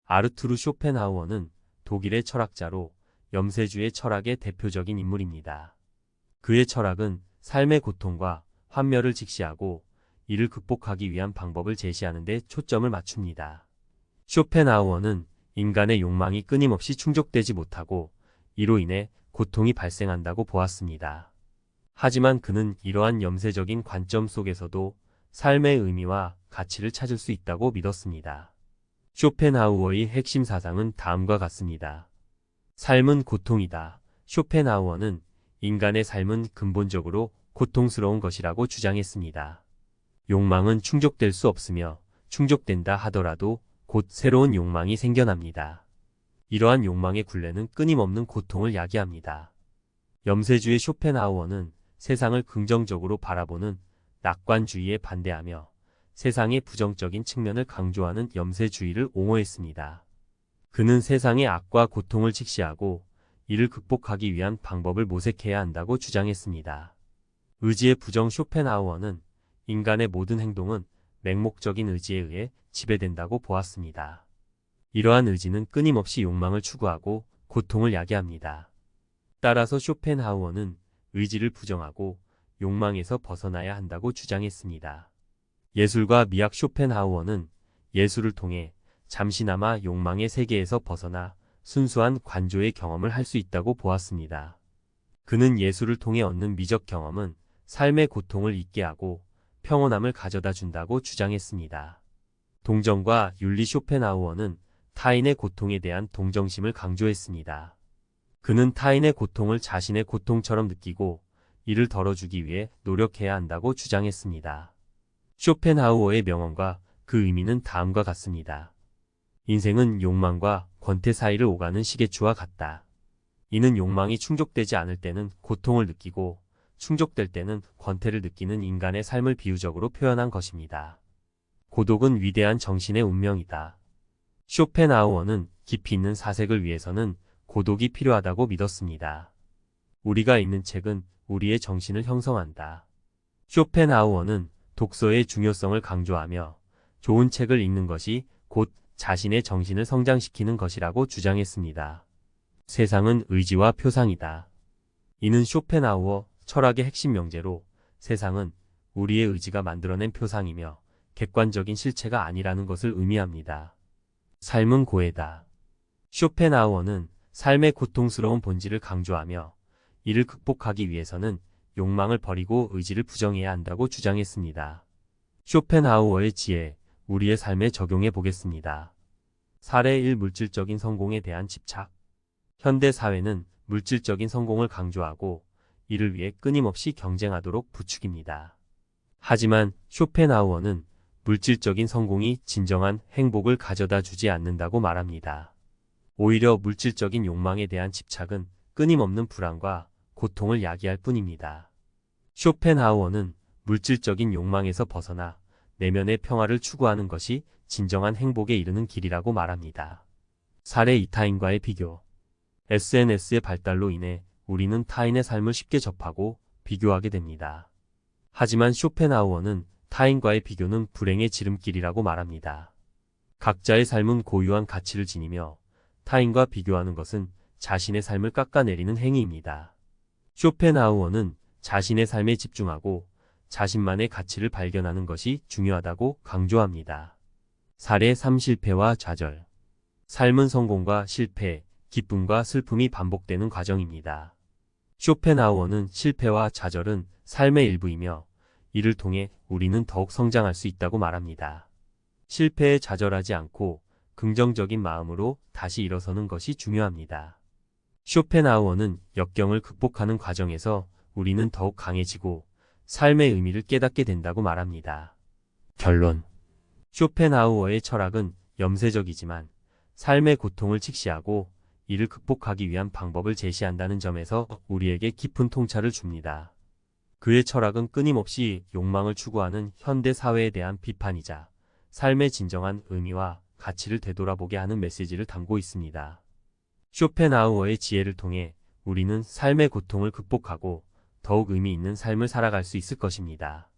아르투르 쇼펜하우어는 독일의 철학자로 염세주의 철학의 대표적인 인물입니다. 그의 철학은 삶의 고통과 환멸을 직시하고 이를 극복하기 위한 방법을 제시하는 데 초점을 맞춥니다. 쇼펜하우어는 인간의 욕망이 끊임없이 충족되지 못하고 이로 인해 고통이 발생한다고 보았습니다. 하지만 그는 이러한 염세적인 관점 속에서도 삶의 의미와 가치를 찾을 수 있다고 믿었습니다. 쇼펜하우어의 핵심 사상은 다음과 같습니다. 삶은 고통이다. 쇼펜하우어는 인간의 삶은 근본적으로 고통스러운 것이라고 주장했습니다. 욕망은 충족될 수 없으며 충족된다 하더라도 곧 새로운 욕망이 생겨납니다. 이러한 욕망의 굴레는 끊임없는 고통을 야기합니다. 염세주의 쇼펜하우어는 세상을 긍정적으로 바라보는 낙관주의에 반대하며 세상의 부정적인 측면을 강조하는 염세주의를 옹호했습니다. 그는 세상의 악과 고통을 직시하고 이를 극복하기 위한 방법을 모색해야 한다고 주장했습니다. 의지의 부정 쇼펜하우어는 인간의 모든 행동은 맹목적인 의지에 의해 지배된다고 보았습니다. 이러한 의지는 끊임없이 욕망을 추구하고 고통을 야기합니다. 따라서 쇼펜하우어는 의지를 부정하고 욕망에서 벗어나야 한다고 주장했습니다. 예술가 미학 쇼펜하우어는 예술을 통해 잠시나마 욕망의 세계에서 벗어나 순수한 관조의 경험을 할 수 있다고 보았습니다. 그는 예술을 통해 얻는 미적 경험은 삶의 고통을 잊게 하고 평온함을 가져다 준다고 주장했습니다. 동정과 윤리 쇼펜하우어는 타인의 고통에 대한 동정심을 강조했습니다. 그는 타인의 고통을 자신의 고통처럼 느끼고 이를 덜어주기 위해 노력해야 한다고 주장했습니다. 쇼펜하우어의 명언과 그 의미는 다음과 같습니다. 인생은 욕망과 권태 사이를 오가는 시계추와 같다. 이는 욕망이 충족되지 않을 때는 고통을 느끼고 충족될 때는 권태를 느끼는 인간의 삶을 비유적으로 표현한 것입니다. 고독은 위대한 정신의 운명이다. 쇼펜하우어는 깊이 있는 사색을 위해서는 고독이 필요하다고 믿었습니다. 우리가 읽는 책은 우리의 정신을 형성한다. 쇼펜하우어는 독서의 중요성을 강조하며 좋은 책을 읽는 것이 곧 자신의 정신을 성장시키는 것이라고 주장했습니다. 세상은 의지와 표상이다. 이는 쇼펜하우어 철학의 핵심 명제로 세상은 우리의 의지가 만들어낸 표상이며 객관적인 실체가 아니라는 것을 의미합니다. 삶은 고해다. 쇼펜하우어는 삶의 고통스러운 본질을 강조하며 이를 극복하기 위해서는 욕망을 버리고 의지를 부정해야 한다고 주장했습니다. 쇼펜하우어의 지혜, 우리의 삶에 적용해 보겠습니다. 사례 1. 물질적인 성공에 대한 집착. 현대 사회는 물질적인 성공을 강조하고 이를 위해 끊임없이 경쟁하도록 부추깁니다. 하지만 쇼펜하우어는 물질적인 성공이 진정한 행복을 가져다 주지 않는다고 말합니다. 오히려 물질적인 욕망에 대한 집착은 끊임없는 불안과 고통을 야기할 뿐입니다. 쇼펜하우어는 물질적인 욕망에서 벗어나 내면의 평화를 추구하는 것이 진정한 행복에 이르는 길이라고 말합니다. 사례 2. 타인과의 비교. SNS의 발달로 인해 우리는 타인의 삶을 쉽게 접하고 비교하게 됩니다. 하지만 쇼펜하우어는 타인과의 비교는 불행의 지름길이라고 말합니다. 각자의 삶은 고유한 가치를 지니며 타인과 비교하는 것은 자신의 삶을 깎아내리는 행위입니다. 쇼펜하우어는 자신의 삶에 집중하고 자신만의 가치를 발견하는 것이 중요하다고 강조합니다. 사례 3. 실패와 좌절. 삶은 성공과 실패, 기쁨과 슬픔이 반복되는 과정입니다. 쇼펜하우어는 실패와 좌절은 삶의 일부이며 이를 통해 우리는 더욱 성장할 수 있다고 말합니다. 실패에 좌절하지 않고 긍정적인 마음으로 다시 일어서는 것이 중요합니다. 쇼펜하우어는 역경을 극복하는 과정에서 우리는 더욱 강해지고 삶의 의미를 깨닫게 된다고 말합니다. 결론. 쇼펜하우어의 철학은 염세적이지만 삶의 고통을 직시하고 이를 극복하기 위한 방법을 제시한다는 점에서 우리에게 깊은 통찰을 줍니다. 그의 철학은 끊임없이 욕망을 추구하는 현대 사회에 대한 비판이자 삶의 진정한 의미와 가치를 되돌아보게 하는 메시지를 담고 있습니다. 쇼펜하우어의 지혜를 통해 우리는 삶의 고통을 극복하고 더욱 의미 있는 삶을 살아갈 수 있을 것입니다.